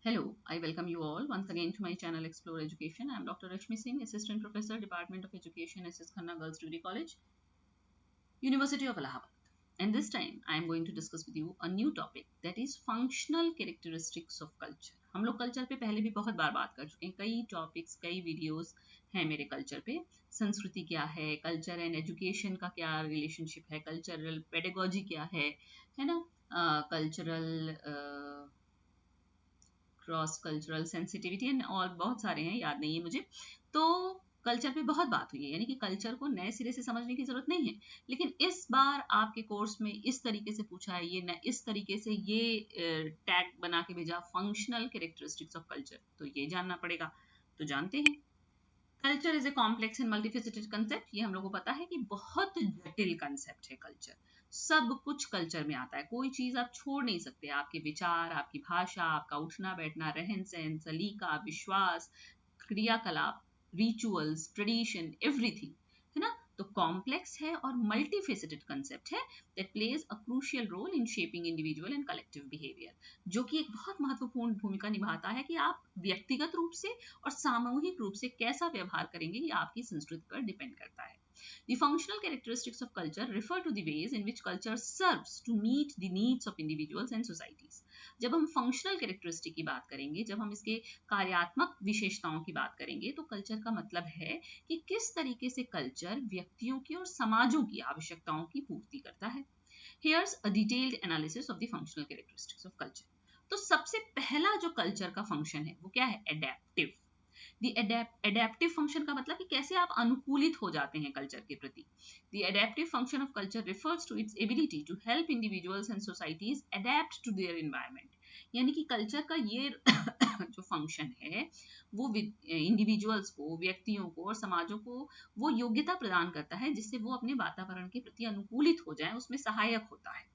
Hello, I welcome you all once again to my channel Explore Education. I am Dr. Rashmi Singh, Assistant Professor, Department of Education, SS Khanna Girls Degree College, University of Allahabad. And this time I am going to discuss with you a new topic that is functional characteristics of culture. हम लोग culture पे पहले भी बहुत बार बात कर चुके हैं, कई टॉपिक्स कई वीडियोस हैं मेरे कल्चर पे। संस्कृति क्या है, कल्चर एंड एजुकेशन का क्या रिलेशनशिप है, कल्चरल पेडागोजी क्या है ना, cultural cross cultural sensitivity and और बहुत सारे हैं, याद नहीं है मुझे। तो कल्चर पे बहुत बात हुई है, यानी कि कल्चर को नए सिरे से समझने की जरूरत नहीं है, लेकिन इस बार आपके कोर्स में इस तरीके से पूछा है, ये न इस तरीके से ये टैग बना के भेजा, फंक्शनल कैरेक्टरिस्टिक्स ऑफ कल्चर, तो ये जानना पड़ेगा। तो जानते हैं, culture is a complex and multifaceted concept. ये हम लोग को पता है कि बहुत जटिल कंसेप्ट है कल्चर। सब कुछ कल्चर में आता है, कोई चीज आप छोड़ नहीं सकते। आपके विचार, आपकी भाषा, आपका उठना बैठना, रहन सहन, सलीका, विश्वास, क्रियाकलाप, रिचुअल्स, ट्रेडिशन, एवरीथिंग, है ना। तो कॉम्प्लेक्स है और मल्टीफेसेटेड कंसेप्ट है that plays a crucial role in shaping individual and collective behaviour, जो कि एक बहुत महत्वपूर्ण भूमिका निभाता है कि आप व्यक्तिगत रूप से और सामूहिक रूप से कैसा व्यवहार करेंगे, ये आपकी संस्कृति पर डिपेंड करता है। The functional characteristics of culture refer to the ways in which culture serves to meet the needs of individuals and societies. जब हम functional characteristic की बात करेंगे, जब हम इसके कार्यात्मक विशेषताओं की बात करेंगे, तो कल्चर का मतलब है कि किस तरीके से कल्चर व्यक्तियों की और समाजों की आवश्यकताओं की पूर्ति करता है। Here's a detailed analysis of the functional characteristics of culture. तो सबसे पहला जो कल्चर का फंक्शन है वो क्या है? एडेप्टिव। एडेप्टिव फंक्शन का मतलब कि कैसे आप अनुकूलित हो जाते हैं कल्चर के प्रति। The adaptive function of culture refers to its ability to help individuals and societies adapt to their environment. यानी कि कल्चर का ये जो फंक्शन है वो इंडिविजुअल्स को, व्यक्तियों को और समाजों को वो योग्यता प्रदान करता है जिससे वो अपने वातावरण के प्रति अनुकूलित हो जाए, उसमें सहायक होता है।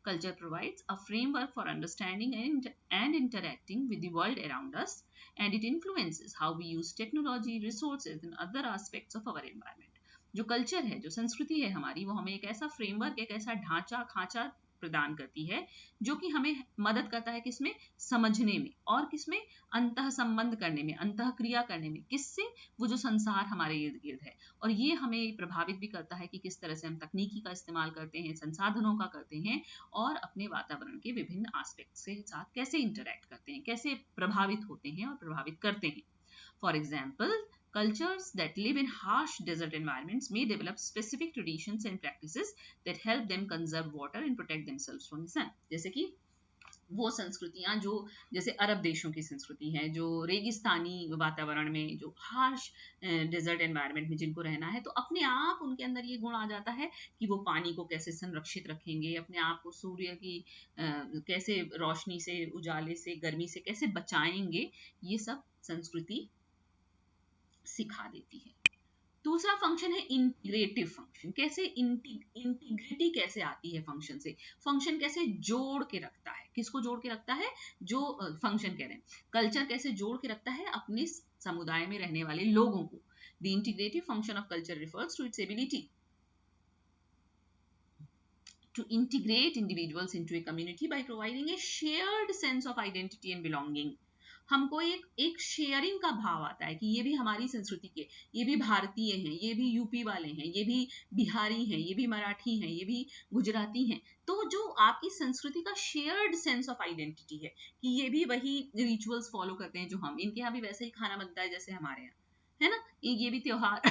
Culture provides a framework for understanding and interacting with the world around us, and it influences how we use technology, resources, and other aspects of our environment. जो कल्चर है, जो संस्कृति है हमारी, वो हमें एक ऐसा फ्रेमवर्क, एक ऐसा ढांचा खांचा प्रदान करती है जो कि हमें मदद करता है किसमें? समझने में, और किसमें? अंतः संबंध करने में, अंतः क्रिया करने में। किससे? वो जो संसार हमारे इर्द गिर्द है। और ये हमें प्रभावित भी करता है कि किस तरह से हम तकनीकी का इस्तेमाल करते हैं, संसाधनों का करते हैं, और अपने वातावरण के विभिन्न एस्पेक्ट से साथ कैसे इंटरैक्ट करते हैं, कैसे प्रभावित होते हैं और प्रभावित करते हैं। For example, cultures that live in harsh desert environments may develop specific traditions and practices that help them conserve water and protect themselves from the sun. जैसे कि वो संस्कृतियां जो, जैसे अरब देशों की संस्कृति है, जो रेगिस्तानी वातावरण में, जो हार्श डेजर्ट एनवायरनमेंट में जिनको रहना है, तो अपने आप उनके अंदर ये गुण आ जाता है कि वो पानी को कैसे संरक्षित रखेंगे, अपने आप को सूर्य की कैसे रोशनी से, उजाले से, गर्मी से कैसे बचाएंगे, ये सब संस्कृति सिखा देती है। दूसरा फंक्शन है इंटीग्रेटिव फंक्शन। कैसे इंटीग्रिटी कैसे आती है फंक्शन से? फंक्शन कैसे जोड़ के रखता है? किसको जोड़ के रखता है? जो फंक्शन कह रहे हैं, कल्चर कैसे जोड़ के रखता है अपने समुदाय में रहने वाले लोगों को। The integrative function of culture refers to its ability to integrate individuals into a community by providing a shared sense of identity and belonging. हमको एक शेयरिंग का भाव आता है कि ये भी हमारी संस्कृति के, ये भी भारतीय हैं, ये भी यूपी वाले हैं, ये भी बिहारी हैं, ये भी मराठी हैं, ये भी गुजराती हैं। तो जो आपकी संस्कृति का शेयर्ड सेंस ऑफ आइडेंटिटी है कि ये भी वही रिचुअल्स फॉलो करते हैं जो हम, इनके यहाँ भी वैसे ही खाना बनता है जैसे हमारे यहाँ, है ना, ये भी त्योहार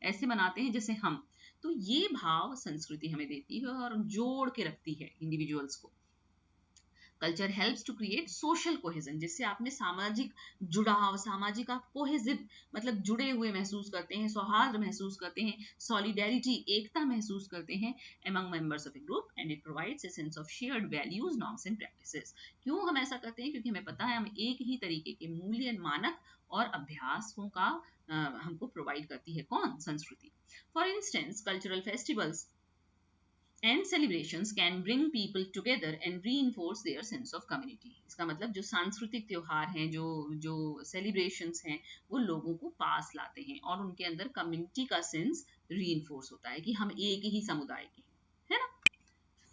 ऐसे मनाते हैं जैसे हम। तो ये भाव संस्कृति हमें देती है और जोड़ के रखती है इंडिविजुअल्स को। Culture helps to create social cohesion, जिससे आप में सामाजिक जुड़ाव, सामाजिक आप कोहेजिव मतलब जुड़े हुए महसूस करते हैं, सौहार्द महसूस करते हैं, सॉलिडेरिटी, एकता महसूस करते हैं among members of a group, and it provides a sense of shared values, norms and practices. क्यों हम ऐसा करते हैं? क्योंकि हमें पता है हम एक ही तरीके के मूल्य, मानक और अभ्यासों का हमको प्रोवाइड करती है कौन? संस्कृति। For instance, cultural festivals and celebrations can bring people together and reinforce their sense of community. इसका मतलब जो सांस्कृतिक त्योहार हैं, जो सेलिब्रेशंस हैं, वो लोगों को पास लाते हैं और उनके अंदर कम्युनिटी का सेंस रीइंफोर्स होता है कि हम एक ही समुदाय के हैं, है ना।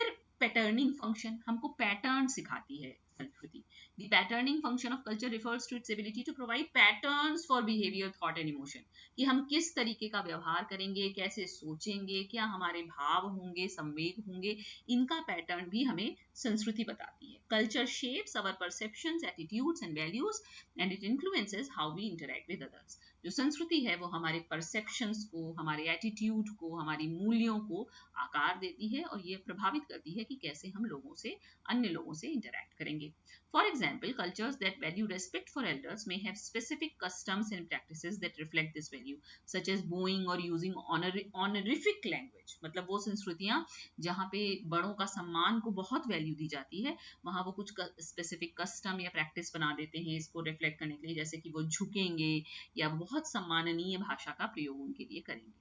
फिर पैटर्निंग फंक्शन हमको पैटर्न सिखाती है संस्कृति The patterning function of culture refers to its ability to provide patterns for behavior, thought and emotion. कि हम किस तरीके का व्यवहार करेंगे, कैसे सोचेंगे, क्या हमारे भाव होंगे, संवेग होंगे, इनका पैटर्न भी हमें संस्कृति बताती है. Culture shapes our perceptions, attitudes and values and it influences how we interact with others. जो संस्कृति है वो हमारे परसेप्शंस को, हमारे एटीट्यूड को, हमारी मूल्यों को आकार देती है और ये प्रभावित करती है कि कैसे हम लोगों से, अन्य लोगों से इंटरैक्ट करेंगे. For example, cultures that value respect for elders may have specific customs and practices that reflect this value, such as bowing or using honorific language. मतलब वो संस्कृतियां जहाँ पे बड़ों का सम्मान को बहुत वैल्यू दी जाती है, वहाँ वो कुछ स्पेसिफिक कस्टम या प्रैक्टिस बना देते हैं इसको रिफ्लेक्ट करने के लिए, जैसे कि वो झुकेंगे या बहुत सम्माननीय भाषा का प्रयोग उनके लिए करेंगे.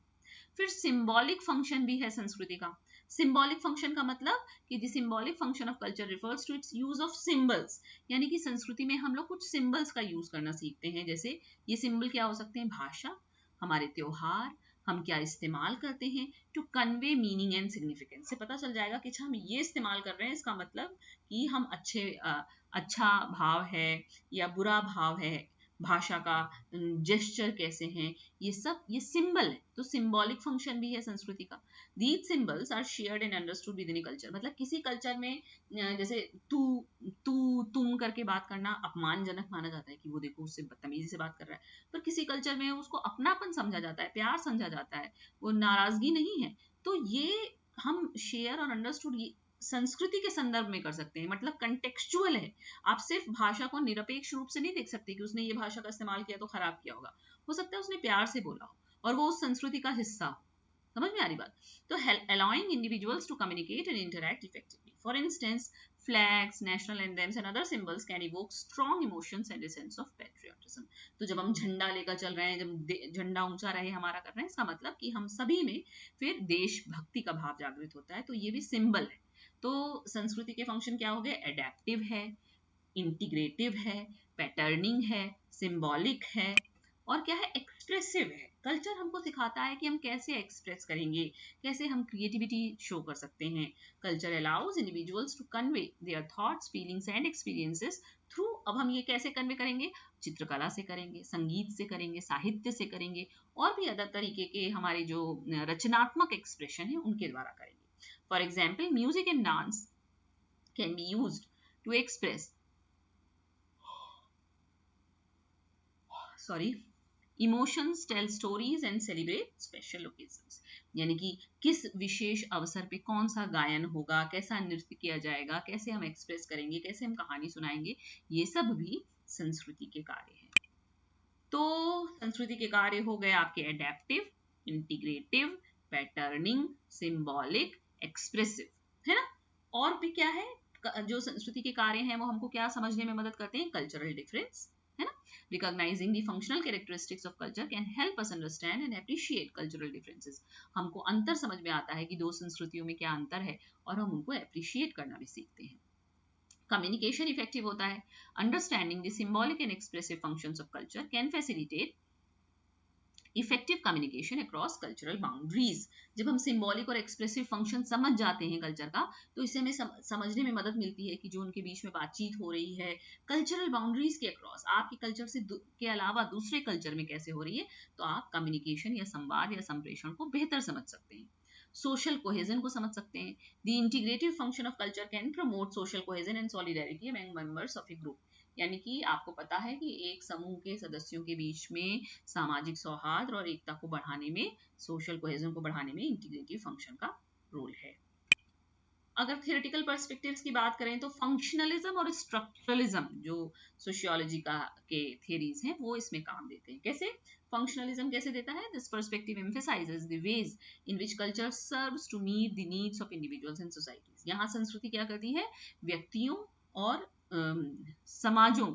फिर सिंबॉलिक फंक्शन भी है संस्कृति का. सिंबॉलिक फंक्शन का मतलब कि the symbolic function of culture refers to its use of symbols. यानी कि संस्कृति में हम लोग कुछ सिंबल्स का यूज करना सीखते हैं. जैसे ये सिंबल क्या हो सकते हैं? भाषा, हमारे त्योहार, हम क्या इस्तेमाल करते हैं to convey meaning and significance. से पता चल जाएगा कि अच्छा हम ये इस्तेमाल कर रहे हैं, इसका मतलब कि हम अच्छा भाव है या बुरा भाव है, भाषा का जेस्चर कैसे हैं, ये सब ये सिंबल है. तो सिंबॉलिक फंक्शन भी है संस्कृति का. These symbols are shared and understood within a culture. मतलब किसी कल्चर में जैसे तुम करके बात करना अपमानजनक माना जाता है कि वो देखो उससे बदतमीजी से बात कर रहा है, पर किसी कल्चर में उसको अपनापन समझा जाता है, प्यार समझा जाता है, वो नाराजगी नहीं है. तो ये हम शेयर और अंडरस्टूड संस्कृति के संदर्भ में कर सकते हैं. मतलब कंटेक्चुअल है. आप सिर्फ भाषा को निरपेक्ष रूप से नहीं देख सकते कि उसने ये भाषा का इस्तेमाल किया तो खराब किया होगा. हो सकता है उसने प्यार से बोला हो और वो उस संस्कृति का हिस्सा हो. समझ में आ रही बात? तो allowing individuals to communicate and interact effectively. For instance, flags, national anthems and other symbols can evoke strong emotions and a sense of patriotism. तो जब हम झंडा लेकर चल रहे हैं, जब झंडा ऊंचा रहे हमारा कर रहे हैं, इसका मतलब कि हम सभी में फिर देशभक्ति का भाव जागृत होता है. तो ये भी सिंबल है. तो संस्कृति के फंक्शन क्या हो गए? एडेप्टिव है, इंटीग्रेटिव है, पैटर्निंग है, सिंबॉलिक है और क्या है? एक्सप्रेसिव है. कल्चर हमको सिखाता है कि हम कैसे एक्सप्रेस करेंगे, कैसे हम क्रिएटिविटी शो कर सकते हैं. Culture allows individuals to convey their thoughts, feelings and experiences through. अब हम ये कैसे कन्वे करेंगे? चित्रकला से करेंगे, संगीत से करेंगे, साहित्य से करेंगे और भी अदर तरीके के हमारे जो रचनात्मक एक्सप्रेशन है उनके द्वारा करेंगे. For example, music and dance can be used to express emotions, tell stories and celebrate special occasions. यानी कि किस विशेष अवसर पे कौन सा गायन होगा, कैसा नृत्य किया जाएगा, कैसे हम एक्सप्रेस करेंगे, कैसे हम कहानी सुनाएंगे, ये सब भी संस्कृति के कार्य हैं. तो संस्कृति के कार्य हो गए आपके adaptive, integrative, patterning, symbolic, expressive, है ना. और भी क्या है जो संस्कृति के कार्य हैं वो हमको क्या समझने में मदद करते हैं? कल्चरल डिफरेंस, है ना. Recognizing the functional characteristics of culture can help us understand and appreciate cultural differences. हमको अंतर समझ में आता है कि दो संस्कृतियों में क्या अंतर है और हम उनको अप्रिशिएट करना भी सीखते हैं. कम्युनिकेशन इफेक्टिव होता है. Understanding the symbolic and expressive functions of culture can facilitate effective communication across cultural boundaries. जब हम सिंबॉलिक और एक्सप्रेसिव फंक्शन समझ जाते हैं कल्चर का, तो इससे हमें समझने में मदद मिलती है कि जो उनके बीच में बातचीत हो रही है कल्चरल बाउंड्रीज के अक्रॉस, आपके कल्चर से के अलावा दूसरे कल्चर में कैसे हो रही है, तो आप कम्युनिकेशन या संवाद या संप्रेषण को बेहतर समझ सकते हैं. सोशल कोहेजन को समझ सकते हैं. The integrative function of culture can promote social cohesion and solidarity among members of A group. यानी कि आपको पता है कि एक समूह के सदस्यों के बीच में सामाजिक सौहार्द और एकता को बढ़ाने में, सोशल कोहेजन को बढ़ाने में इंटीग्रेटिव फंक्शन का रोल है. अगर थियोरेटिकल पर्सपेक्टिव्स की बात करें तो फंक्शनलिज्म और स्ट्रक्चरलिज्म जो सोशियोलॉजी के थियरीज हैं वो इसमें काम देते हैं. कैसे? फंक्शनलिज्म कैसे देता है? This perspective emphasises the ways in which culture serves to meet the needs of individuals and societies. यहाँ संस्कृति क्या करती है? व्यक्तियों और समाजों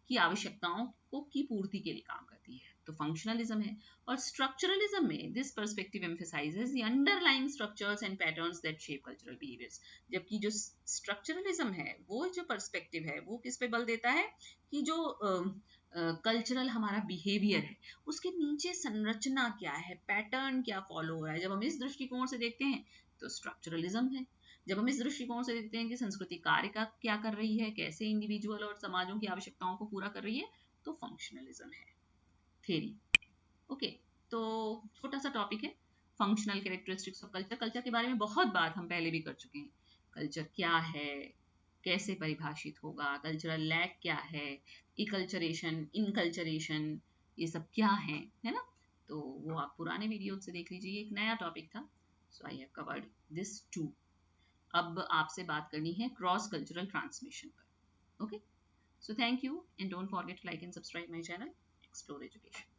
की आवश्यकताओं को की पूर्ति के लिए काम करती है. तो फंक्शनलिज्म है. और स्ट्रक्चरलिज्म में this perspective emphasises the underlying structures and patterns that shape cultural behaviours. जबकि जो स्ट्रक्चरलिज्म है, वो जो पर्सपेक्टिव है, वो किस पे बल देता है कि जो कल्चरल हमारा बिहेवियर है उसके नीचे संरचना क्या है, पैटर्न क्या फॉलो हो रहा है. जब हम इस दृष्टिकोण से देखते हैं तो स्ट्रक्चरलिज्म है. जब हम इस दृष्टिकोण से देखते हैं कि संस्कृति कार्य का क्या कर रही है, कैसे इंडिविजुअल और समाजों की आवश्यकताओं को पूरा कर रही है, तो फंक्शनलिज्म है थ्योरी। ओके, तो छोटा सा टॉपिक है functional characteristics of culture. Culture के बारे में बहुत बात हम पहले भी कर चुके हैं। कल्चर क्या है, कैसे परिभाषित होगा, कल्चरल लैग क्या है, इकल्चरेशन, इनकल्चरेशन, ये सब क्या है ना। तो वो आप पुराने वीडियो से देख लीजिए, एक नया टॉपिक था। So I have covered this too. अब आपसे बात करनी है क्रॉस कल्चरल ट्रांसमिशन पर। Okay, so thank you and don't forget to like and subscribe my channel Explore education.